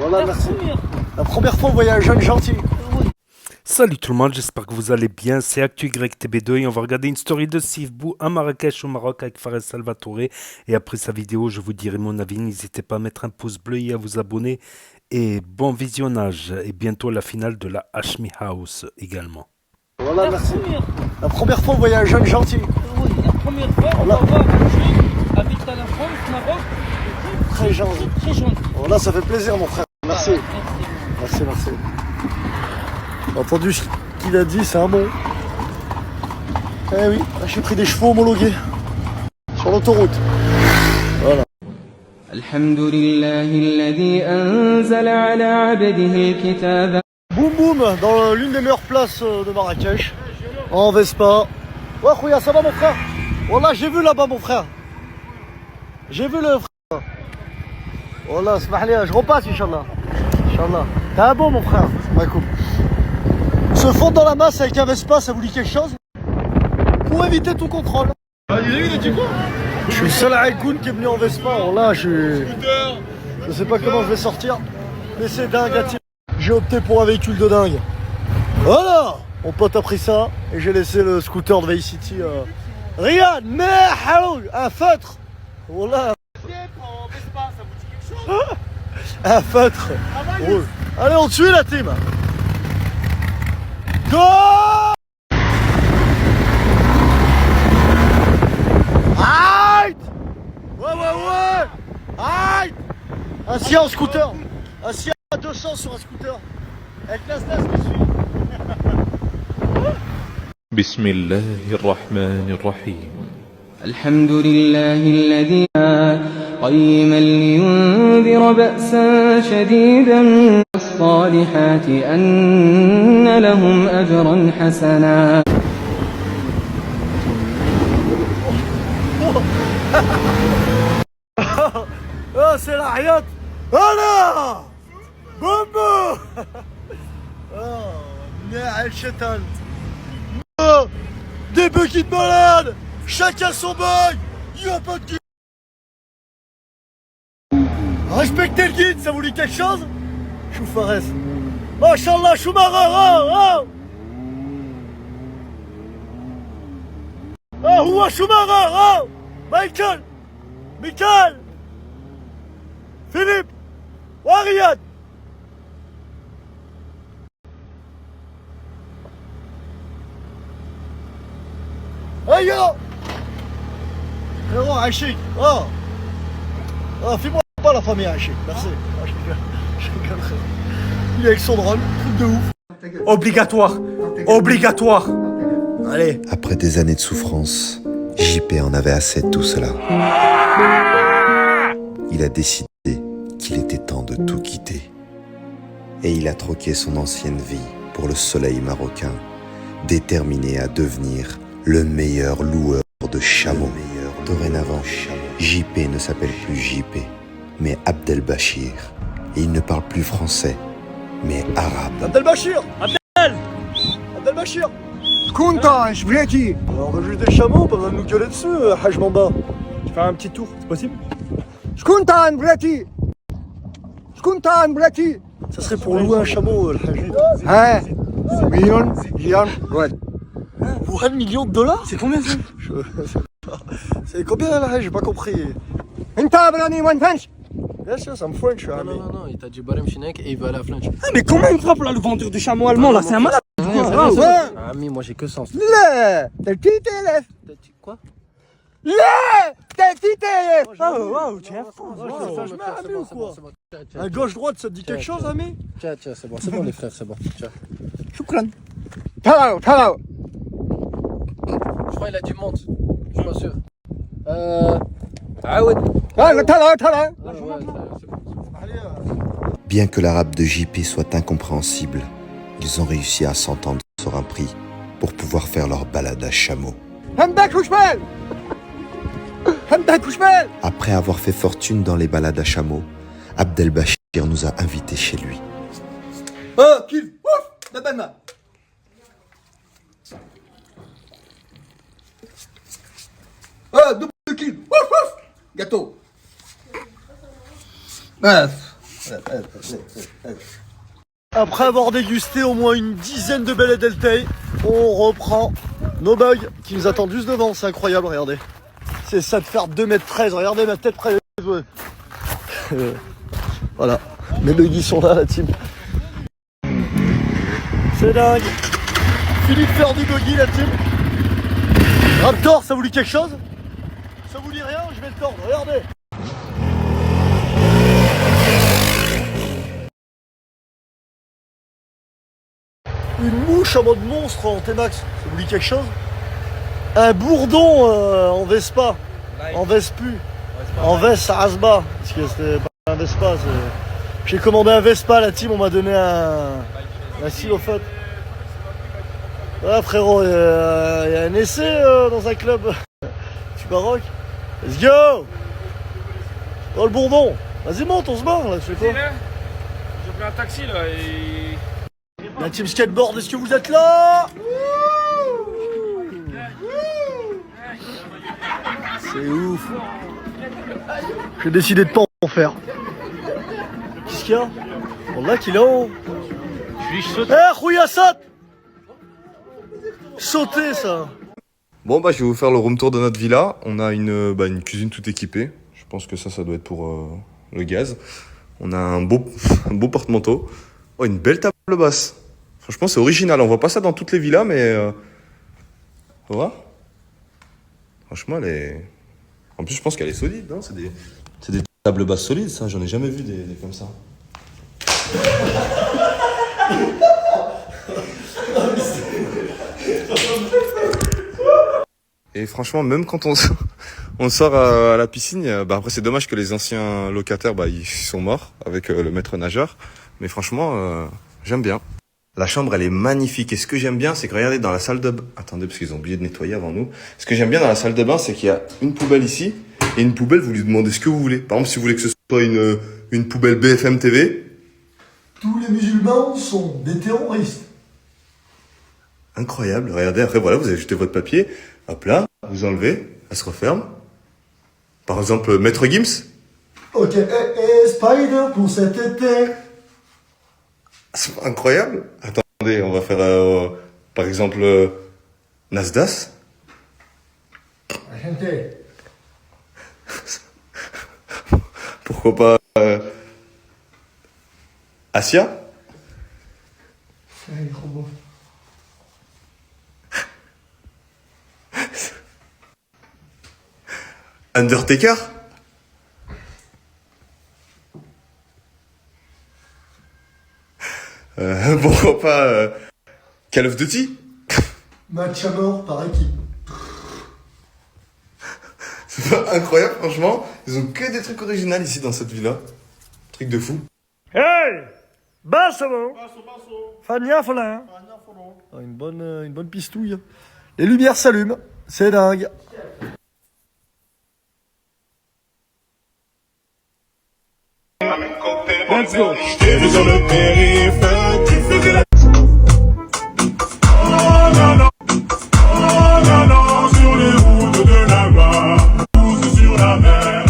Voilà, merci. La première fois, vous voyez un jeune gentil. Salut tout le monde, j'espère que vous allez bien. C'est ActuYTB2 et on va regarder une story de Steve Bou à Marrakech au Maroc avec Fares Salvatore. Et après sa vidéo, je vous dirai mon avis. N'hésitez pas à mettre un pouce bleu et à vous abonner. Et bon visionnage. Et bientôt la finale de la Hashmi House également. Voilà, merci. La première fois, vous voyez un jeune gentil. Oui, la première fois, on Voilà. va voir un jeune habite à la France, Maroc, Très gentil. très gentil. Voilà, ça fait plaisir, mon frère. Merci. Merci, merci. J'ai entendu ce qu'il a dit, c'est un bon. Eh oui, là, j'ai pris des chevaux homologués. Sur l'autoroute. Voilà. الحمد لله الذي أنزل على عبده الكتاب. Boum boum, dans l'une des meilleures places de Marrakech. En Vespa. Ouais, Khouya, ça va, mon frère? Voilà, j'ai vu là-bas, mon frère. J'ai vu le frère. Voilà, smahlia, je repasse, Inch'Allah. Inch'Allah. T'es un beau, mon frère. Ouais, cool. Se fondre dans la masse avec un Vespa, ça vous dit quelque chose? Pour éviter tout contrôle. Je suis le seul Aïkoun qui est venu en Vespa. Alors là, je sais pas comment je vais sortir. Mais c'est dingue à tirer. J'ai opté pour un véhicule de dingue. Voilà. Mon pote a pris ça et j'ai laissé le scooter de Vice City. Regarde, mais un feutre. Voilà. Un feutre. Roule. Allez, on te suit la team. Go! Aïe! Ouais! Aïe! Assis en scooter. Assis à 200 sur un scooter. Avec la snaz qui suit. بسم الله الرحمن الرحيم الحمد لله الذي قيما لينذر بأسا شديدا من الصالحات أن لهم أجرا حسنا. Oh, c'est la riot. Voilà. Boum. Oh, Nahal Chetal. Oh, des bugs de malade. Chacun son bug. Y'a pas de guide. Respectez le guide, ça vous dit quelque chose? Chou Fares. Machallah, Choumarer. Ah, Ouah, Choumarer. Michael. Philippe. Riyad. Aïe. Frérot, Achik. Fais-moi pas la famille Achik. Merci. Je rigole. Il est avec son drone. Truc de ouf. Obligatoire. Allez. Après des années de souffrance, JP en avait assez de tout cela. Il a décidé qu'il était temps de tout quitter. Et il a troqué son ancienne vie pour le soleil marocain, déterminé à devenir le meilleur loueur de chameaux. Dorénavant, JP ne s'appelle plus JP, mais Abdelbachir. Et il ne parle plus français, mais arabe. Abdelbachir. Kunta, je voulais dire. On veut juste des chameaux, pas besoin de nous gueuler dessus, Haj Mamba. Tu fais un petit tour, c'est possible? Kunta, je voulais dire. Kunta, je voulais dire. Ça serait pour louer un chameau, le Haj. Hein? Million, ouais. Pour $1 million? C'est combien ça? Je sais pas. C'est combien là? J'ai pas compris. Inta, Brani, one punch. Bien sûr, ça me French. Non, il t'a dit Barem Chinek et il veut aller à Flanch. Ah, mais comment il frappe là, le vendeur de chameau allemand là? C'est un malade. Ah, mais moi j'ai que sens. Là, t'as le petit élève. Quoi? Là, t'as le petit élève. Oh, tu es fou. Je mets Ami ou quoi? À gauche-droite, ça te dit quelque chose, Ami? Tiens, c'est bon les frères, c'est bon. Tiens. Choukran. Talao. Je crois qu'il a dit monte. Je suis pas sûr. Ah ouais. Talao. C'est bon. Bien que l'arabe de JP soit incompréhensible, ils ont réussi à s'entendre sur un prix pour pouvoir faire leur balade à chameau. Hamda Kouchmel. Après avoir fait fortune dans les balades à chameau, Abdelbachir nous a invités chez lui. Oh, kill. Ouf, la banane. Double kill. Ouf. Gâteau. Après avoir dégusté au moins une dizaine de belles Deltay, on reprend nos bugs qui nous attendent juste devant. C'est incroyable, regardez. C'est ça de faire 2,13 m. Regardez ma tête près. Voilà, mes buggies sont là, la team. C'est dingue. Philippe faire du buggy, la team. Raptor, ça vous dit quelque chose? Ça vous dit rien? Je vais le tordre, regardez. Une mouche en mode monstre en T-Max, ça vous dit quelque chose? Un bourdon en Vespa, en Vespu, en Ves Asba, parce que c'était pas un Vespa. J'ai commandé un Vespa, la team, on m'a donné un xylophone. Ah frérot, il y a un essai dans un club. Tu baroques? Let's go! Oh le bourdon! Vas-y monte, on se barre là, tu fais quoi? J'ai pris un taxi là et. La team skateboard, est-ce que vous êtes là? C'est ouf. J'ai décidé de pas en faire. Qu'est-ce qu'il y a? Wallah qu'il est en haut. Eh, Khouya, saute! Sauter ça! Bon bah je vais vous faire le room tour de notre villa. On a une cuisine toute équipée. Je pense que ça doit être pour le gaz. On a un beau porte-manteau. Oh, une belle table basse. Franchement c'est original. On voit pas ça dans toutes les villas mais... Faut voir. Franchement elle est... En plus je pense qu'elle est solide. Hein. C'est des tables basses solides ça. J'en ai jamais vu des comme ça. Et franchement, même quand on sort à la piscine, bah après c'est dommage que les anciens locataires, bah ils sont morts avec le maître nageur. Mais franchement, j'aime bien. La chambre, elle est magnifique. Et ce que j'aime bien, c'est que regardez dans la salle de bain. Attendez, parce qu'ils ont oublié de nettoyer avant nous. Ce que j'aime bien dans la salle de bain, c'est qu'il y a une poubelle ici. Et une poubelle, vous lui demandez ce que vous voulez. Par exemple, si vous voulez que ce soit une poubelle BFM TV. Tous les musulmans sont des terroristes. Incroyable. Regardez, après voilà, vous avez jeté votre papier. Hop là, vous enlevez, elle se referme. Par exemple, Maître Gims. Ok, Spider pour cet été. C'est incroyable. Attendez, on va faire par exemple Nasdaq. Pourquoi pas Asia. Undertaker. Pourquoi pas Call of Duty. Match à mort par équipe. C'est pas incroyable franchement. Ils ont que des trucs originaux ici dans cette villa. Truc de fou. Hey! Basso! Fania Folin. Une bonne pistouille. Les lumières s'allument. C'est dingue. Let's go. Sur le périph', tu faisais la... sur les routes de là-bas, sur la mer,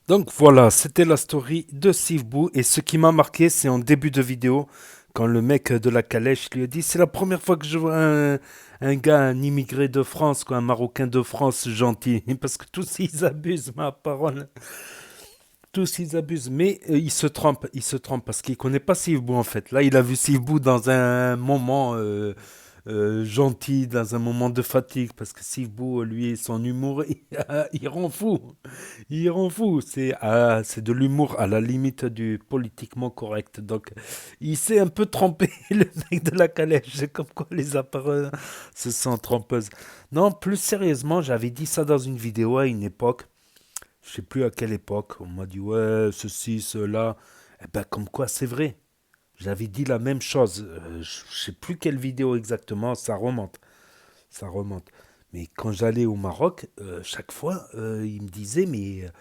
Donc voilà, c'était la story de Sivbou. Et ce qui m'a marqué, c'est en début de vidéo, quand le mec de la calèche lui a dit: c'est la première fois que je vois un gars, un immigré de France, quoi, un Marocain de France gentil. Parce que tous ils abusent, ma parole. Tous ils abusent, mais il se trompe, parce qu'il connaît pas Sivbou en fait. Là, il a vu Sivbou dans un moment gentil, dans un moment de fatigue, parce que Sivbou, lui, son humour, il rend fou. Il rend fou. C'est de l'humour à la limite du politiquement correct. Donc, il s'est un peu trompé, le mec de la calèche. C'est comme quoi les appareils se sont trompeuses. Non, plus sérieusement, j'avais dit ça dans une vidéo à une époque. Je sais plus à quelle époque. On m'a dit ouais, ceci, cela. Eh ben, comme quoi, c'est vrai. J'avais dit la même chose. Je sais plus quelle vidéo exactement. Ça remonte. Ça remonte. Mais quand j'allais au Maroc, chaque fois, ils me disaient, mais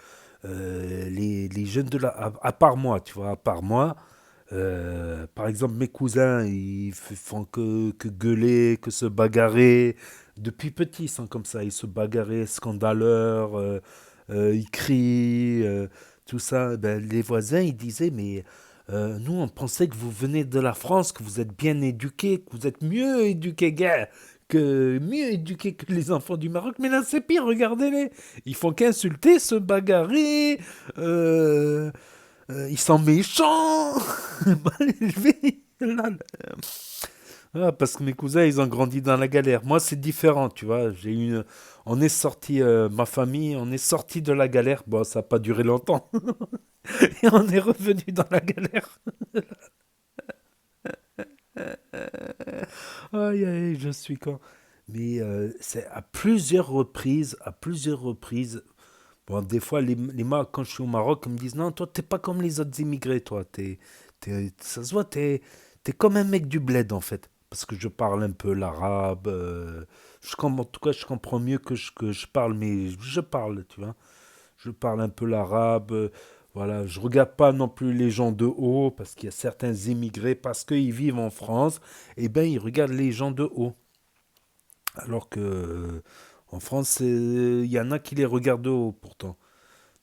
les jeunes de la... À part moi, tu vois, à part moi, par exemple, mes cousins, ils font que gueuler, que se bagarrer. Depuis petit, ils sont comme ça. Ils se bagarrent, scandaleurs, ils crient. tout ça. Ben, les voisins, ils disaient, mais nous, on pensait que vous venez de la France, que vous êtes bien éduqués, que vous êtes mieux éduqués, gars, mieux éduqués que les enfants du Maroc. Mais là, c'est pire, regardez-les. Ils font qu'insulter, se bagarrer, euh, ils sont méchants. Mal élevés. Là, là. Ah, parce que mes cousins, ils ont grandi dans la galère. Moi, c'est différent, tu vois. On est sorti, ma famille, on est sorti de la galère. Bon, ça n'a pas duré longtemps. Et on est revenu dans la galère. Aïe, aïe, je suis con. Mais c'est à plusieurs reprises. Bon, des fois, quand je suis au Maroc, ils me disent, non, toi, t'es pas comme les autres immigrés, toi. Ça se voit, t'es comme un mec du bled, en fait. Parce que je parle un peu l'arabe. En tout cas, je comprends mieux que je parle, mais je parle, tu vois. Je parle un peu l'arabe. Voilà, je regarde pas non plus les gens de haut, parce qu'il y a certains immigrés, parce qu'ils vivent en France, eh ben, ils regardent les gens de haut. Alors que en France, il y en a qui les regardent de haut, pourtant.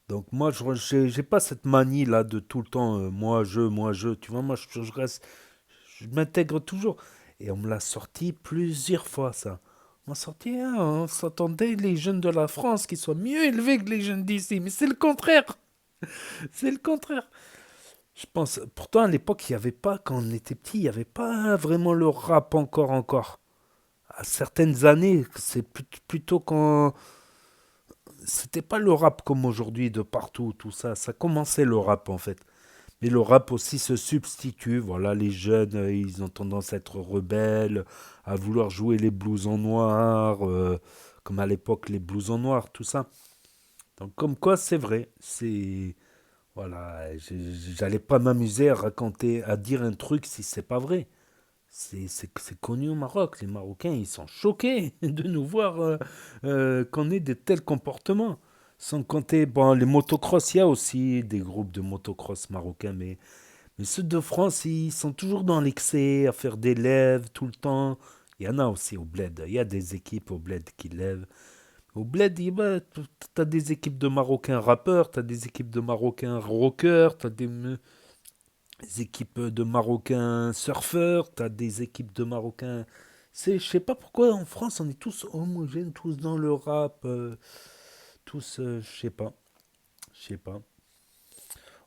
Donc moi, j'ai pas cette manie là de tout le temps moi je. Tu vois, moi je reste, je m'intègre toujours. Et on me l'a sorti plusieurs fois ça. On m'a sorti, hein, on s'attendait les jeunes de la France qui soient mieux élevés que les jeunes d'ici, mais c'est le contraire. C'est le contraire. Je pense. Pourtant à l'époque, il y avait pas quand on était petit, il y avait pas vraiment le rap encore. À certaines années, c'est plutôt quand c'était pas le rap comme aujourd'hui de partout, tout ça. Ça commençait le rap en fait. Mais le rap aussi se substitue. Voilà, les jeunes, ils ont tendance à être rebelles, à vouloir jouer les blousons noirs, comme à l'époque les blousons noirs, tout ça. Donc comme quoi, c'est vrai. C'est voilà, j'allais pas m'amuser à raconter, à dire un truc si c'est pas vrai. C'est connu au Maroc. Les Marocains, ils sont choqués de nous voir qu'on ait de tels comportements. Sans compter, bon, les motocross, il y a aussi des groupes de motocross marocains, mais ceux de France, ils sont toujours dans l'excès, à faire des lèves tout le temps. Il y en a aussi au Bled. Il y a des équipes au Bled qui lèvent. Au Bled, t'as des équipes de Marocains rappeurs, t'as des équipes de Marocains rockers, t'as des équipes de Marocains surfeurs, t'as des équipes de Marocains. Je sais pas pourquoi en France on est tous homogènes, tous dans le rap, tous, je sais pas.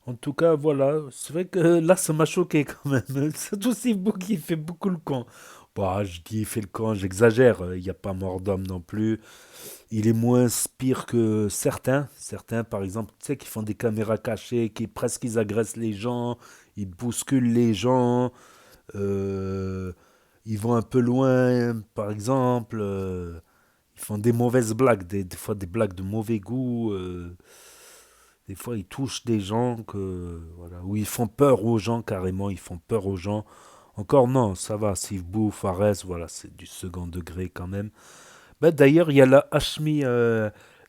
En tout cas, voilà, c'est vrai que là ça m'a choqué quand même. C'est aussi beaucoup qui fait beaucoup le con. Bah, je dis il fait le con, j'exagère, il n'y a pas mort d'homme non plus. Il est moins pire que certains par exemple, tu sais, qui font des caméras cachées, qui presque ils agressent les gens, ils bousculent les gens, euh, ils vont un peu loin, par exemple, ils font des mauvaises blagues, des fois des blagues de mauvais goût, des fois ils touchent des gens voilà, ou ils font peur aux gens carrément, ils font peur aux gens. Encore non, ça va, Sivbou, Fares, voilà, c'est du second degré quand même. Bah, d'ailleurs, il y a la Hashmi.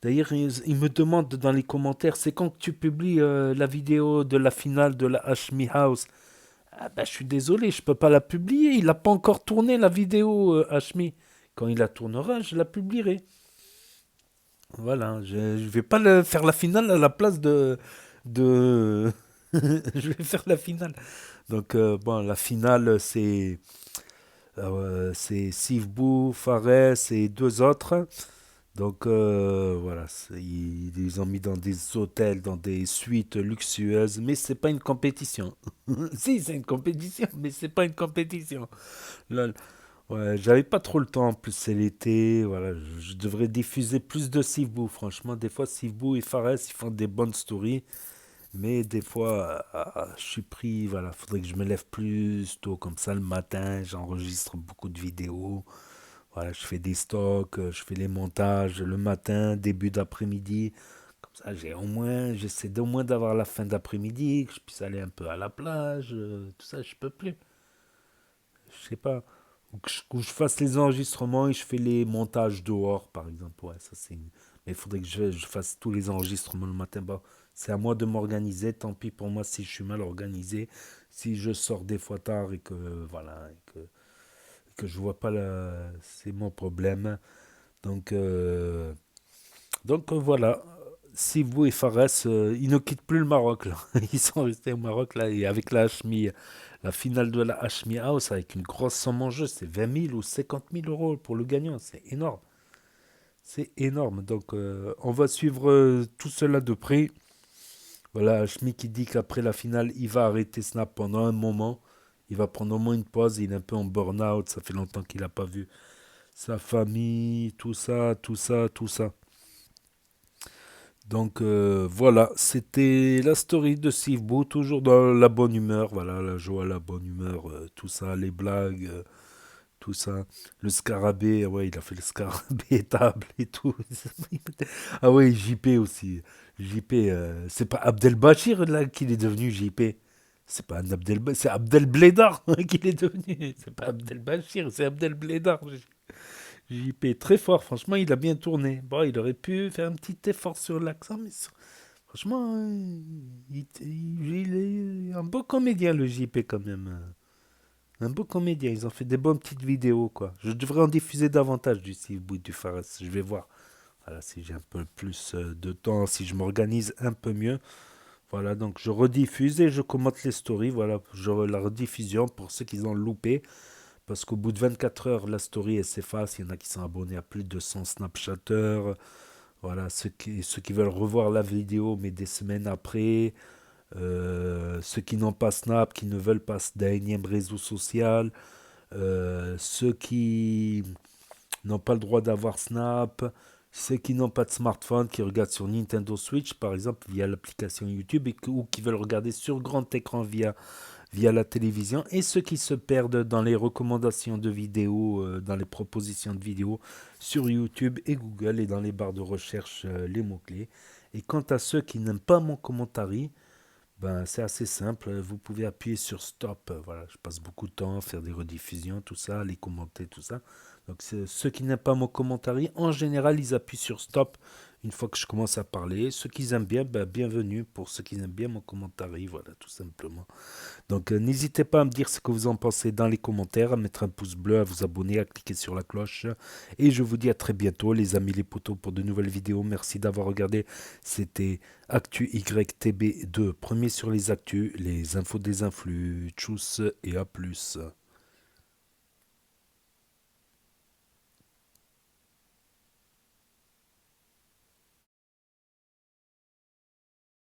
D'ailleurs, il me demande dans les commentaires, c'est quand que tu publies la vidéo de la finale de la Hashmi House? Ah bah, je suis désolé, je peux pas la publier. Il n'a pas encore tourné la vidéo Hashmi. Quand il la tournera, je la publierai. Voilà, je vais pas faire la finale à la place de... je vais faire la finale. Donc, bon, la finale, c'est Sivbou, Fares et deux autres. Donc voilà, ils les ont mis dans des hôtels, dans des suites luxueuses, mais c'est pas une compétition. Si, c'est une compétition, mais c'est pas une compétition. Lol. Ouais, j'avais pas trop le temps, en plus c'est l'été, voilà, je devrais diffuser plus de Sivbou, franchement, des fois Sivbou et Fares, ils font des bonnes stories, mais des fois, je suis pris, voilà, faudrait que je me lève plus tôt, comme ça le matin, j'enregistre beaucoup de vidéos. Voilà, je fais des stocks, je fais les montages le matin, début d'après-midi. Comme ça, j'essaie d'au moins d'avoir la fin d'après-midi, que je puisse aller un peu à la plage, tout ça, je peux plus. Je sais pas. Ou que je fasse les enregistrements et je fais les montages dehors, par exemple. Ouais, ça c'est. Mais il faudrait que je fasse tous les enregistrements le matin. Bah, c'est à moi de m'organiser. Tant pis pour moi si je suis mal organisé. Si je sors des fois tard et que voilà, et que je vois pas c'est mon problème. Donc, voilà, Sivbou et Fares, ils ne quittent plus le Maroc, là. Ils sont restés au Maroc, là, et avec la Hashmi, la finale de la Hashmi House, avec une grosse somme en jeu, c'est 20 000 ou 50 000 euros pour le gagnant, c'est énorme. C'est énorme. Donc, on va suivre tout cela de près. Voilà, Hashmi qui dit qu'après la finale, il va arrêter Snap pendant un moment. Il va prendre au moins une pause. Il est un peu en burn-out. Ça fait longtemps qu'il n'a pas vu sa famille, tout ça, tout ça, tout ça. Donc voilà, c'était la story de Steve Beau, toujours dans la bonne humeur, voilà, la joie, la bonne humeur, tout ça, les blagues, tout ça. Le scarabée, ouais, il a fait le scarabée table et tout. Ah ouais, JP aussi. JP, c'est pas Abdelbachir là qu'il est devenu JP. C'est pas un c'est Abdel Blédard qu'il est devenu. C'est pas Abdelbachir, c'est Abdel Blédard. JP très fort, franchement, il a bien tourné. Bon, il aurait pu faire un petit effort sur l'accent, mais franchement, il est un beau comédien, le JP, quand même. Un beau comédien, ils ont fait des bonnes petites vidéos, quoi. Je devrais en diffuser davantage du Sivbou et du Fares, je vais voir. Voilà, si j'ai un peu plus de temps, si je m'organise un peu mieux. Voilà, donc je rediffuse et je commente les stories. Voilà, la rediffusion pour ceux qui ont loupé. Parce qu'au bout de 24 heures, la story elle s'efface. Il y en a qui sont abonnés à plus de 100 Snapchatters. Voilà, ceux qui veulent revoir la vidéo, mais des semaines après. Ceux qui n'ont pas Snap, qui ne veulent pas d'un énième réseau social. Ceux qui n'ont pas le droit d'avoir Snap. Ceux qui n'ont pas de smartphone, qui regardent sur Nintendo Switch, par exemple, via l'application YouTube, ou qui veulent regarder sur grand écran via la télévision, et ceux qui se perdent dans les recommandations de vidéos, dans les propositions de vidéos sur YouTube et Google et dans les barres de recherche, les mots-clés. Et quant à ceux qui n'aiment pas mon commentaire, ben, c'est assez simple, vous pouvez appuyer sur stop. Voilà, je passe beaucoup de temps à faire des rediffusions, tout ça, les commenter, tout ça. Donc ceux qui n'aiment pas mon commentaire, en général, ils appuient sur stop une fois que je commence à parler. Ceux qui aiment bien, ben, bienvenue pour ceux qui aiment bien mon commentaire, voilà, tout simplement. Donc n'hésitez pas à me dire ce que vous en pensez dans les commentaires, à mettre un pouce bleu, à vous abonner, à cliquer sur la cloche. Et je vous dis à très bientôt les amis les potos pour de nouvelles vidéos. Merci d'avoir regardé. C'était Actu YTB2, premier sur les actus, les infos des influx. Tchuss et à plus.